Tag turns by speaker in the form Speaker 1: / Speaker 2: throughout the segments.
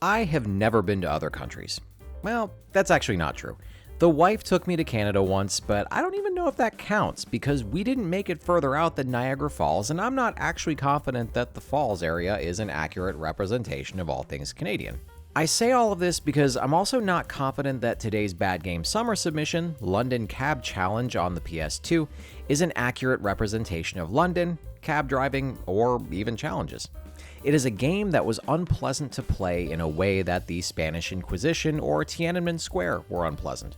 Speaker 1: I have never been to other countries. Well, that's actually not true. The wife took me to Canada once, but I don't even know if that counts because we didn't make it further out than Niagara Falls, and I'm not actually confident that the Falls area is an accurate representation of all things Canadian. I say all of this because I'm also not confident that today's Bad Game Summer submission, London Cab Challenge on the PS2, is an accurate representation of London, cab driving, or even challenges. It is a game that was unpleasant to play in a way that the Spanish Inquisition or Tiananmen Square were unpleasant.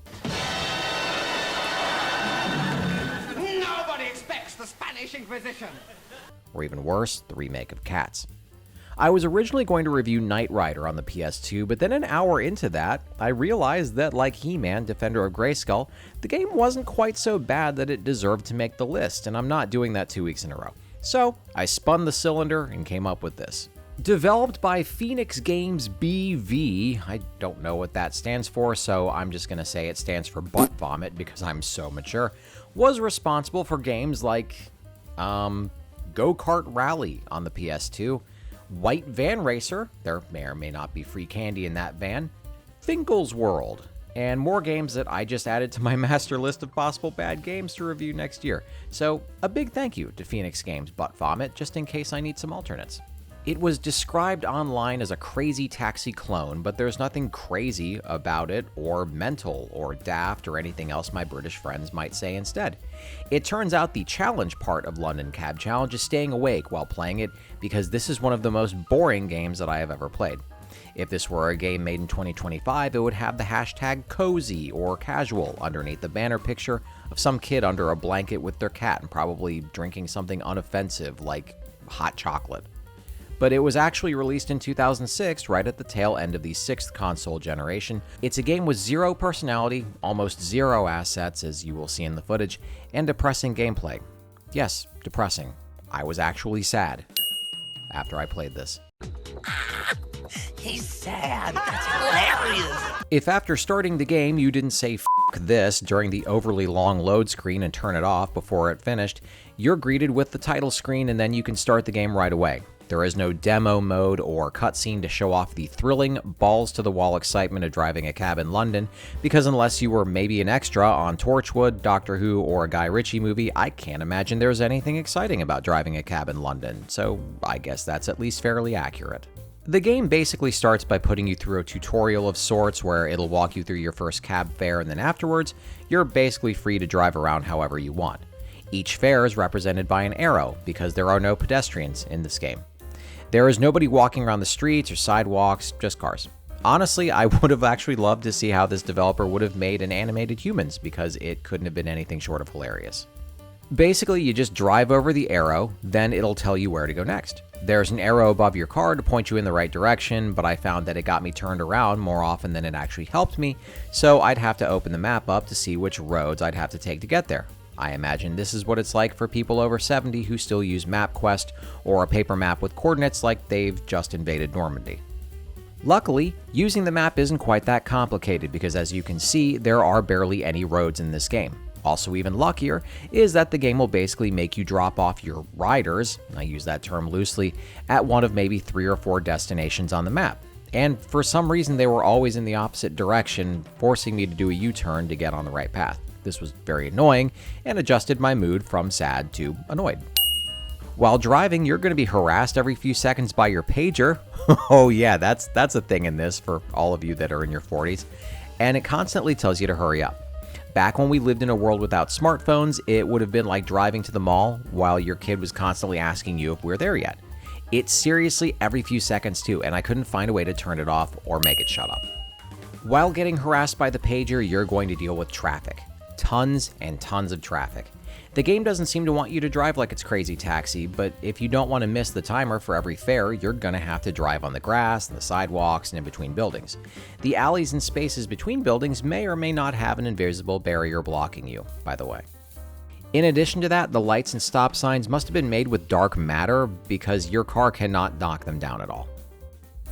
Speaker 2: Nobody expects the Spanish Inquisition!
Speaker 1: Or even worse, the remake of Cats. I was originally going to review Knight Rider on the PS2, but then an hour into that, I realized that like He-Man, Defender of Grayskull, the game wasn't quite so bad that it deserved to make the list, and I'm not doing that 2 weeks in a row. So, I spun the cylinder and came up with this. Developed by Phoenix Games BV, I don't know what that stands for, so I'm just going to say it stands for butt vomit because I'm so mature, was responsible for games like, Go-Kart Rally on the PS2, White Van Racer, there may or may not be free candy in that van, Finkel's World, and more games that I just added to my master list of possible bad games to review next year. So a big thank you to Phoenix Games Butt Vomit, just in case I need some alternates. It was described online as a crazy taxi clone, but there's nothing crazy about it, or mental, or daft, or anything else my British friends might say instead. It turns out the challenge part of London Cab Challenge is staying awake while playing it, because this is one of the most boring games that I have ever played. If this were a game made in 2025, it would have the hashtag cozy or casual underneath the banner picture of some kid under a blanket with their cat and probably drinking something unoffensive like hot chocolate. But it was actually released in 2006, right at the tail end of the 6th console generation. It's a game with zero personality, almost zero assets, as you will see in the footage, and depressing gameplay. Yes, depressing. I was actually sad after I played this.
Speaker 3: He's sad. That's hilarious.
Speaker 1: If after starting the game you didn't say "F this" during the overly long load screen and turn it off before it finished, you're greeted with the title screen and then you can start the game right away. There is no demo mode or cutscene to show off the thrilling, balls-to-the-wall excitement of driving a cab in London, because unless you were maybe an extra on Torchwood, Doctor Who, or a Guy Ritchie movie, I can't imagine there's anything exciting about driving a cab in London, so I guess that's at least fairly accurate. The game basically starts by putting you through a tutorial of sorts where it'll walk you through your first cab fare, and then afterwards, you're basically free to drive around however you want. Each fare is represented by an arrow, because there are no pedestrians in this game. There is nobody walking around the streets or sidewalks, just cars. Honestly, I would have actually loved to see how this developer would have made an animated humans, because it couldn't have been anything short of hilarious. Basically, you just drive over the arrow, then it'll tell you where to go next. There's an arrow above your car to point you in the right direction, but I found that it got me turned around more often than it actually helped me, so I'd have to open the map up to see which roads I'd have to take to get there. I imagine this is what it's like for people over 70 who still use MapQuest or a paper map with coordinates like they've just invaded Normandy. Luckily, using the map isn't quite that complicated because as you can see, there are barely any roads in this game. Also even luckier is that the game will basically make you drop off your riders, I use that term loosely, at one of maybe 3 or 4 destinations on the map. And for some reason they were always in the opposite direction, forcing me to do a U-turn to get on the right path. This was very annoying and adjusted my mood from sad to annoyed. While driving, you're going to be harassed every few seconds by your pager. Oh yeah, that's a thing in this for all of you that are in your 40s. And it constantly tells you to hurry up. Back when we lived in a world without smartphones, it would have been like driving to the mall while your kid was constantly asking you if we're there yet. It's seriously every few seconds too, and I couldn't find a way to turn it off or make it shut up. While getting harassed by the pager, you're going to deal with traffic. Tons and tons of traffic. The game doesn't seem to want you to drive like it's Crazy Taxi, but if you don't want to miss the timer for every fare, you're gonna have to drive on the grass, and the sidewalks, and in between buildings. The alleys and spaces between buildings may or may not have an invisible barrier blocking you, by the way. In addition to that, the lights and stop signs must have been made with dark matter because your car cannot knock them down at all.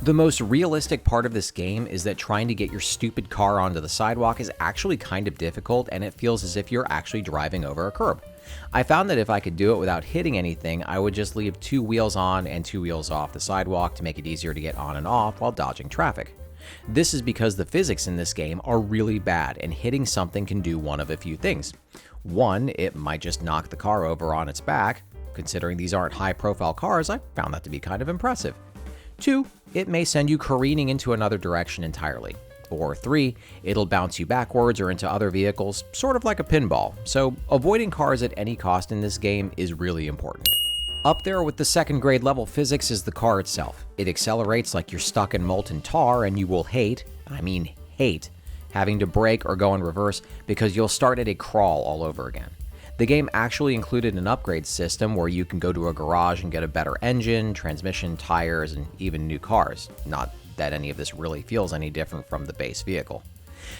Speaker 1: The most realistic part of this game is that trying to get your stupid car onto the sidewalk is actually kind of difficult, and it feels as if you're actually driving over a curb. I found that if I could do it without hitting anything, I would just leave 2 wheels on and 2 wheels off the sidewalk to make it easier to get on and off while dodging traffic. This is because the physics in this game are really bad, and hitting something can do one of a few things. 1, it might just knock the car over on its back. Considering these aren't high-profile cars, I found that to be kind of impressive. 2, it may send you careening into another direction entirely. Or 3, it'll bounce you backwards or into other vehicles, sort of like a pinball, so avoiding cars at any cost in this game is really important. Up there with the second grade level physics is the car itself. It accelerates like you're stuck in molten tar, and you will hate, having to brake or go in reverse because you'll start at a crawl all over again. The game actually included an upgrade system where you can go to a garage and get a better engine, transmission, tires, and even new cars. Not that any of this really feels any different from the base vehicle.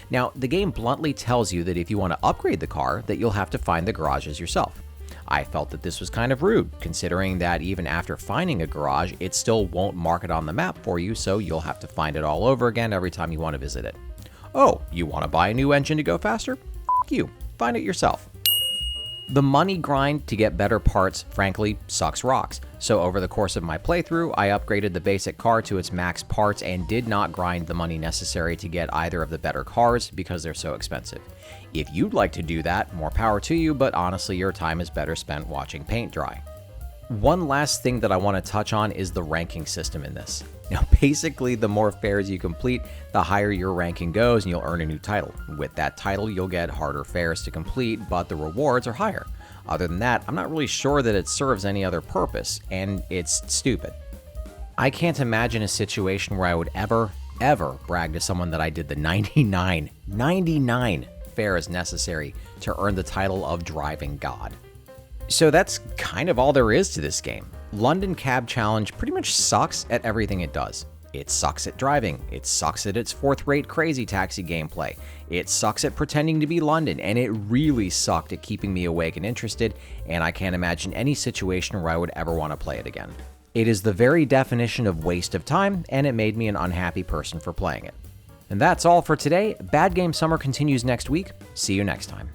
Speaker 1: Now, the game bluntly tells you that if you want to upgrade the car, that you'll have to find the garages yourself. I felt that this was kind of rude, considering that even after finding a garage, it still won't mark it on the map for you, so you'll have to find it all over again every time you want to visit it. Oh, you want to buy a new engine to go faster? F you, find it yourself. The money grind to get better parts, frankly, sucks rocks. So over the course of my playthrough, I upgraded the basic car to its max parts and did not grind the money necessary to get either of the better cars because they're so expensive. If you'd like to do that, more power to you, but honestly, your time is better spent watching paint dry. One last thing that I want to touch on is the ranking system in this. Now, basically, the more fairs you complete, the higher your ranking goes and you'll earn a new title. With that title, you'll get harder fairs to complete, but the rewards are higher. Other than that, I'm not really sure that it serves any other purpose, and it's stupid. I can't imagine a situation where I would ever brag to someone that I did the 99 fairs necessary to earn the title of Driving God. So that's kind of all there is to this game. London Cab Challenge pretty much sucks at everything it does. It sucks at driving, it sucks at its fourth-rate Crazy Taxi gameplay, it sucks at pretending to be London, and it really sucked at keeping me awake and interested, and I can't imagine any situation where I would ever want to play it again. It is the very definition of waste of time, and it made me an unhappy person for playing it. And that's all for today. Bad Game Summer continues next week. See you next time.